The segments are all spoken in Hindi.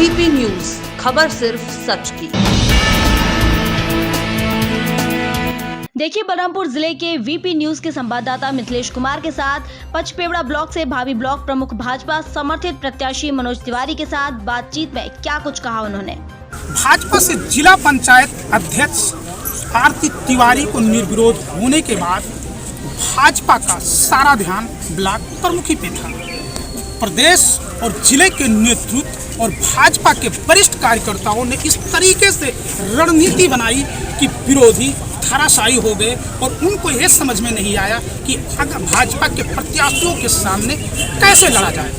वीपी न्यूज, खबर सिर्फ सच की। देखिए बलरामपुर जिले के वीपी न्यूज के संवाददाता मिथिलेश कुमार के साथ पचपेवड़ा ब्लॉक से भावी ब्लॉक प्रमुख भाजपा समर्थित प्रत्याशी मनोज तिवारी के साथ बातचीत में क्या कुछ कहा उन्होंने। भाजपा से जिला पंचायत अध्यक्ष आरती तिवारी को निर्विरोध होने के बाद भाजपा का सारा ध्यान ब्लॉक प्रमुखी पे था। प्रदेश और जिले के नेतृत्व और भाजपा के वरिष्ठ कार्यकर्ताओं ने इस तरीके से रणनीति बनाई कि विरोधी धराशायी हो गए और उनको यह समझ में नहीं आया कि भाजपा के प्रत्याशियों के सामने कैसे लड़ा जाए।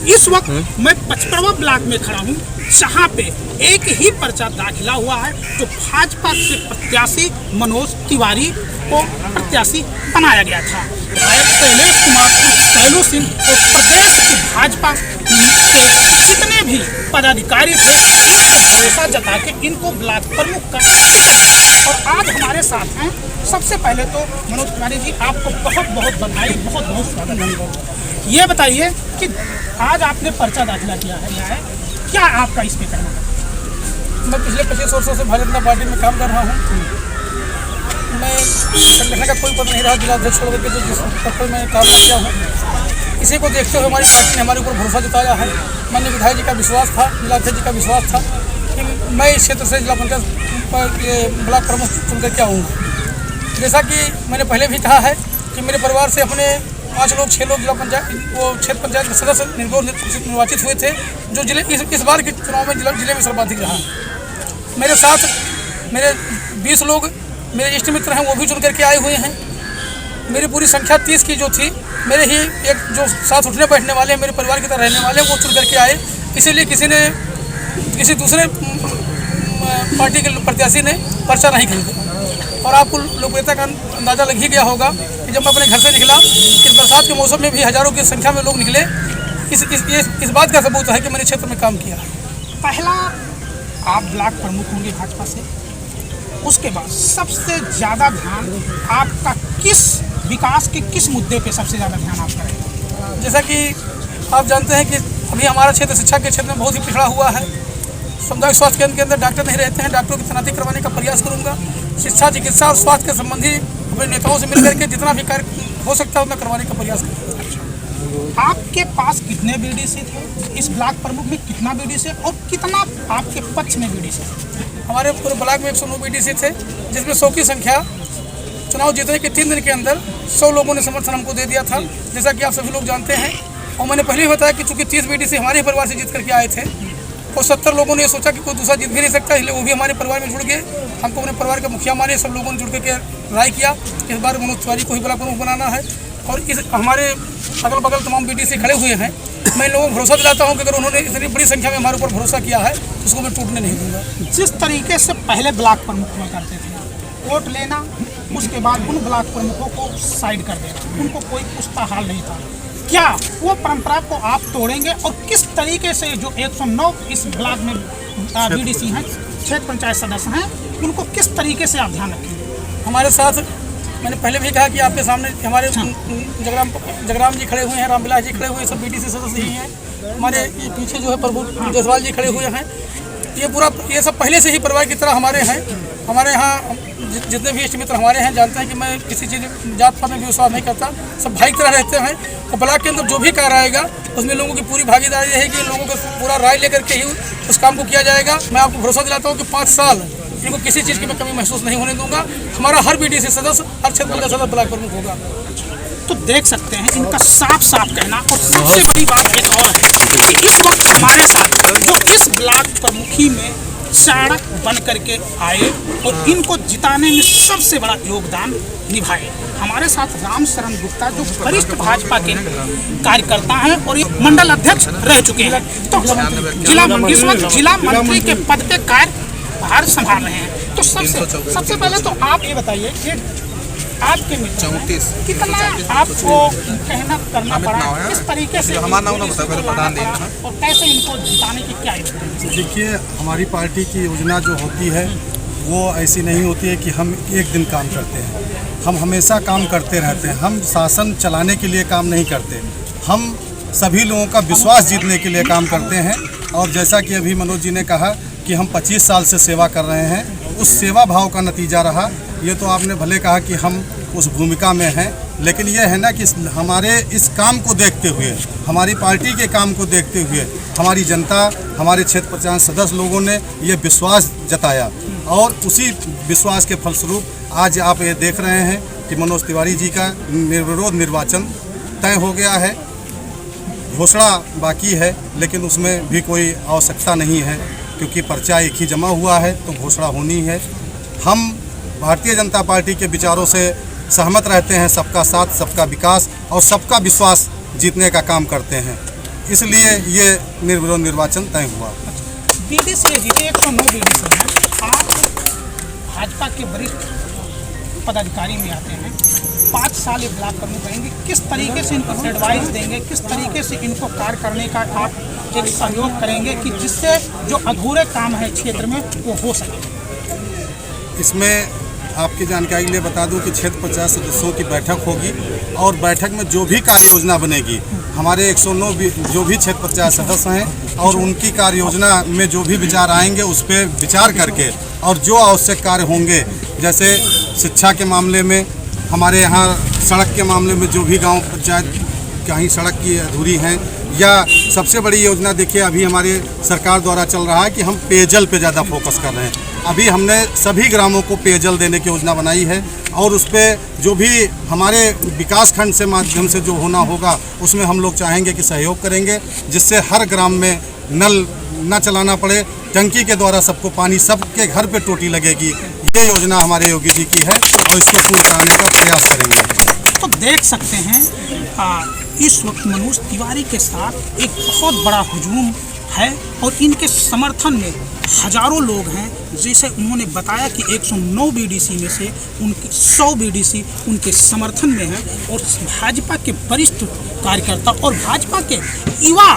इस वक्त मैं पचपेवड़ा ब्लॉक में खड़ा हूँ, जहाँ पे एक ही पर्चा दाखिला हुआ है जो भाजपा के प्रत्याशी मनोज तिवारी को प्रत्याशी बनाया गया था। शैलेश कुमार शैलू सिंह और प्रदेश की भाजपा के जितने भी पदाधिकारी थे भरोसा जता के इनको ब्लॉक प्रमुख का और आज हमारे साथ हैं। सबसे पहले तो मनोज तिवारी जी, आपको बहुत बहुत बधाई, बहुत बहुत स्वागत। ये बताइए कि आज आपने पर्चा दाखिला किया है, क्या आपका इस पे कहना है? मैं पिछले 25 वर्षों से भारतीय जनता पार्टी में काम कर रहा हूँ। मैं संगठन का कोई पद नहीं रहा, जिला अध्यक्ष छोड़ करके जिस पद पर मैं काम किया हूँ, इसी को देखते हुए हमारी पार्टी ने हमारे ऊपर भरोसा जताया है। माननीय विधायक जी का विश्वास था, जिला अध्यक्ष जी का विश्वास था कि मैं इस क्षेत्र से जिला पंचायत पर ब्लॉक प्रमुख चुन करके आऊँगा। जैसा कि मैंने पहले भी कहा है कि मेरे परिवार से अपने 5 लोग 6 लोग जिला पंचायत वो क्षेत्र पंचायत के सदस्य निर्वाचित हुए थे, जो जिले इस बार के चुनाव में जिले में सर्वाधिक रहा। मेरे साथ मेरे 20 लोग मेरे इष्ट मित्र हैं, वो भी चुन करके आए हुए हैं। मेरी पूरी संख्या 30 की जो थी, मेरे ही एक जो साथ उठने बैठने वाले मेरे परिवार की तरह रहने वाले वो चुन करके आए। इसीलिए किसी दूसरे पार्टी के प्रत्याशी ने पर्चा नहीं खरीदा। और आपको लोकप्रियता का अंदाज़ा लग ही गया होगा कि जब मैं अपने घर से निकला, इस बरसात के मौसम में भी हज़ारों की संख्या में लोग निकले। इस बात का सबूत है कि मैंने क्षेत्र में काम किया। पहला आप ब्लॉक प्रमुख होंगे भाजपा से, उसके बाद सबसे ज़्यादा ध्यान आपका किस विकास के किस मुद्दे पे सबसे ज़्यादा ध्यान आपका रहेगा? जैसा कि आप जानते हैं कि अभी हमारा क्षेत्र शिक्षा के क्षेत्र में बहुत ही पिछड़ा हुआ है। सामुदायिक स्वास्थ्य केंद्र के अंदर डॉक्टर नहीं रहते हैं, डॉक्टरों की तैनाती करवाने का प्रयास करूंगा। शिक्षा, चिकित्सा और स्वास्थ्य के संबंधी अपने नेताओं से मिलकर के जितना भी कार्य हो सकता है उतना करवाने का प्रयास करूँगा। आपके पास कितने बीडीसी थे? इस ब्लॉक प्रमुख में कितना बीडीसी और कितना आपके पक्ष में बीडीसी थे? हमारे पूरे ब्लॉक में 109 बीडीसी थे, जिसमें 100 की संख्या चुनाव जीतने के 3 दिन के अंदर 100 लोगों ने समर्थन हमको दे दिया था, जैसा कि आप सभी लोग जानते हैं। और मैंने पहले ही बताया कि चूँकि 30 बीडीसी हमारे परिवार से जीत करके आए थे और 70 लोगों ने सोचा कि कोई दूसरा जीत भी नहीं सकता, इसलिए वो भी हमारे परिवार में जुड़ गए। हमको अपने परिवार का मुखिया माने, सब लोगों ने जुड़ करके राय किया इस बार मनोज तिवारी को ही ब्लॉक प्रमुख बनाना है। और इस हमारे अगल बगल तमाम बीडीसी खड़े हुए हैं। मैं लोगों को भरोसा दिलाता हूं कि अगर उन्होंने इतनी बड़ी संख्या में हमारे ऊपर भरोसा किया है तो उसको मैं टूटने नहीं दूंगा। जिस तरीके से पहले ब्लॉक प्रमुख हुआ करते थे, वोट लेना, उसके बाद उन ब्लॉक प्रमुखों को साइड कर देना, उनको कोई पूछता हाल नहीं था, क्या वो परंपरा को आप तोड़ेंगे? और किस तरीके से जो 109 इस ब्लॉक में बीडीसी हैं, क्षेत्र पंचायत सदस्य हैं, उनको किस तरीके से आप ध्यान रखेंगे? हमारे साथ मैंने पहले भी कहा कि आपके सामने हमारे जगराम जी खड़े हुए हैं, रामविलास जी खड़े हुए हैं, सब बीडीसी सदस्य ही हैं। हमारे पीछे जो है प्रभु जायसवाल जी खड़े हुए हैं। ये सब पहले से ही परिवार की तरह हमारे हैं। हमारे यहाँ जितने भी इष्ट मित्र हमारे हैं जानते हैं कि मैं किसी चीज़ जात पात में भी विश्वास नहीं करता, सब भाई की तरह रहते हैं। और ब्लॉक के अंदर जो भी कार्य आएगा उसमें लोगों की पूरी भागीदारी रहेगी, लोगों को पूरा राय लेकर के ही उस काम को किया जाएगा। मैं आपको भरोसा दिलाता हूँ कि 5 साल इनको किसी चीज़ की मैं कमी महसूस नहीं होने दूंगा। हमारा हर बीडीसी सदस्य, हर क्षेत्र का सदस्य ब्लॉक प्रमुख होगा। तो देख सकते हैं इनका साफ साफ कहना। और सबसे बड़ी बात एक और है कि इस वक्त हमारे साथ जो इस ब्लॉक प्रमुखी में चाणक बन करके आए और इनको जिताने में सबसे बड़ा योगदान निभाए, हमारे साथ राम शरण गुप्ता जो वरिष्ठ भाजपा के कार्यकर्ता हैं और ये मंडल अध्यक्ष रह चुके हैं, तो इस वक्त जिला मंत्री के पद पे कार्यभार संभाल रहे हैं। तो सबसे पहले तो आप ये बताइए कि आपके मित्र कितना आपको कहना करना पड़ा, किस तरीके से और कैसे इनको जिताने की क्या योजना? देखिए, हमारी पार्टी की योजना जो होती है वो ऐसी नहीं होती है कि हम एक दिन काम करते हैं। हम हमेशा काम करते रहते हैं। हम शासन चलाने के लिए काम नहीं करते, हम सभी लोगों का विश्वास जीतने के लिए काम करते हैं। और जैसा कि अभी मनोज जी ने कहा कि हम 25 साल से सेवा कर रहे हैं, उस सेवा भाव का नतीजा रहा। ये तो आपने भले कहा कि हम उस भूमिका में हैं, लेकिन ये है ना कि हमारे इस काम को देखते हुए, हमारी पार्टी के काम को देखते हुए हमारी जनता, हमारे क्षेत्र पंचायत सदस्य लोगों ने ये विश्वास जताया और उसी विश्वास के फलस्वरूप आज आप ये देख रहे हैं कि मनोज तिवारी जी का निर्विरोध निर्वाचन तय हो गया है। घोषणा बाकी है, लेकिन उसमें भी कोई आवश्यकता नहीं है क्योंकि पर्चा एक ही जमा हुआ है तो घोषणा होनी है। हम भारतीय जनता पार्टी के विचारों से सहमत रहते हैं, सबका साथ, सबका विकास और सबका विश्वास जीतने का काम करते हैं, इसलिए ये निर्विरोध निर्वाचन तय हुआ। बीडीसी जीते 109 बीडीसी हैं। आप भाजपा के वरिष्ठ पदाधिकारी में आते हैं, 5 साल ये ब्लॉक प्रमुख रहेंगे, किस तरीके से इनको एडवाइस देंगे, किस तरीके से इनको कार्य करने का आप एक सहयोग करेंगे कि जिससे जो अधूरे काम है क्षेत्र में वो हो सके? इसमें आपकी जानकारी के लिए बता दूं कि क्षेत्र पंचायत सदस्यों की बैठक होगी और बैठक में जो भी कार्य योजना बनेगी, हमारे 109 जो भी क्षेत्र पंचायत सदस्य हैं और उनकी कार्य योजना में जो भी विचार आएंगे उस पर विचार करके और जो आवश्यक कार्य होंगे, जैसे शिक्षा के मामले में, हमारे यहाँ सड़क के मामले में जो भी गांव पंचायत कहीं सड़क की अधूरी हैं, या सबसे बड़ी योजना देखिए अभी हमारी सरकार द्वारा चल रहा है कि हम पेयजल पे ज़्यादा फोकस कर रहे हैं। अभी हमने सभी ग्रामों को पेयजल देने की योजना बनाई है और उस पर जो भी हमारे विकास खंड से माध्यम से जो होना होगा उसमें हम लोग चाहेंगे कि सहयोग करेंगे, जिससे हर ग्राम में नल न चलाना पड़े, टंकी के द्वारा सबको पानी, सबके घर पे टोटी लगेगी। ये योजना हमारे योगी जी की है और इसको पूर्ण कराने का प्रयास करेंगे। तो देख सकते हैं इस वक्त मनोज तिवारी के साथ एक बहुत बड़ा हुजूम है और इनके समर्थन में हजारों लोग हैं। जैसे उन्होंने बताया कि 109 बीडीसी में से उनके 100 बीडीसी उनके समर्थन में हैं और भाजपा के वरिष्ठ कार्यकर्ता और भाजपा के युवा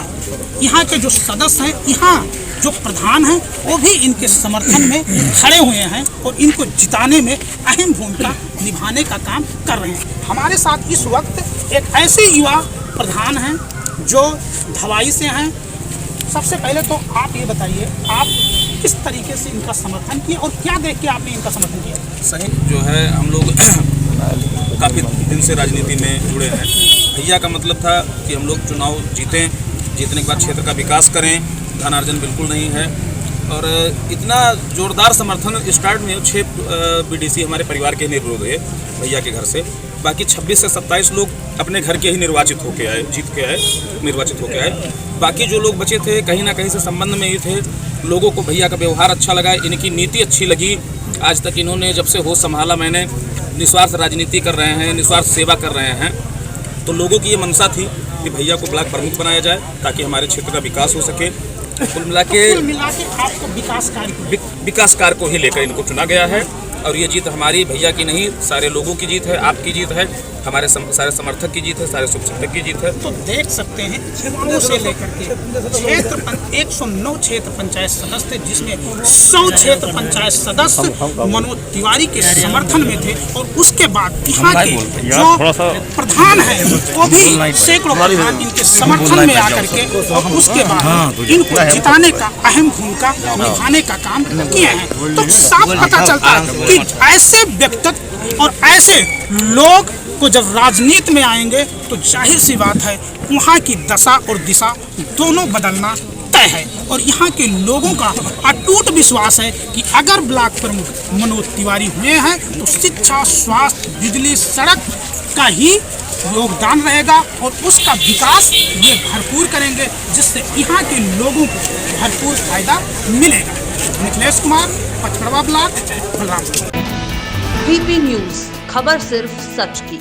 यहाँ के जो सदस्य हैं, यहाँ जो प्रधान हैं, वो भी इनके समर्थन में खड़े हुए हैं और इनको जिताने में अहम भूमिका निभाने का काम कर रहे हैं। हमारे साथ इस वक्त एक ऐसे युवा प्रधान हैं जो धवाई से हैं। सबसे पहले तो आप ये बताइए, आप किस तरीके से इनका समर्थन किया और क्या देख के आपने इनका समर्थन किया? सही जो है, हम लोग काफ़ी दिन से राजनीति में जुड़े हैं। भैया का मतलब था कि हम लोग चुनाव जीतें, जीतने के बाद क्षेत्र का विकास करें, धनार्जन बिल्कुल नहीं है। और इतना जोरदार समर्थन स्टार्ट में 6 बीडीसी हमारे परिवार के निर्विरोध हुए भैया के घर से। बाकी 26 से 27 लोग अपने घर के ही निर्वाचित होके आए, जीत के आए, निर्वाचित होके आए। बाकी जो लोग बचे थे कहीं ना कहीं से संबंध में ही थे। लोगों को भैया का व्यवहार अच्छा लगा, इनकी नीति अच्छी लगी। आज तक इन्होंने जब से होश संभाला, मैंने निस्वार्थ राजनीति कर रहे हैं, निस्वार्थ सेवा कर रहे हैं। तो लोगों की ये मंशा थी कि भैया को ब्लॉक प्रमुख बनाया जाए ताकि हमारे क्षेत्र का विकास हो सके। कुल मिला के आपको विकास कार्य को ही लेकर इनको चुना गया है और ये जीत हमारी भैया की नहीं, सारे लोगों की जीत है, आपकी जीत है, हमारे सारे समर्थक की जीत है, सारे शुभचिंतक की जीत है। तो देख सकते हैं क्षेत्रों से लेकर के 109 क्षेत्र पंचायत सदस्य, जिसमें 100 क्षेत्र पंचायत सदस्य मनोज तिवारी के समर्थन में थे और उसके बाद यहाँ के जो प्रधान है वो भी सैकड़ों प्रधान इनके समर्थन में आकर के और उसके बाद इनको जिताने का अहम भूमिका निभाने का काम किए हैं। तो साफ पता चलता है कि ऐसे व्यक्तित्व और ऐसे लोग को जब राजनीति में आएंगे तो जाहिर सी बात है वहाँ की दशा और दिशा दोनों बदलना तय है। और यहाँ के लोगों का अटूट विश्वास है कि अगर ब्लॉक प्रमुख मनोज तिवारी हुए हैं तो शिक्षा, स्वास्थ्य, बिजली, सड़क का ही योगदान रहेगा और उसका विकास ये भरपूर करेंगे, जिससे यहाँ के लोगों को भरपूर फायदा मिलेगा। Mithilesh Kumar, Pachkadwa block, Balrampur. VP news, खबर सिर्फ सच की।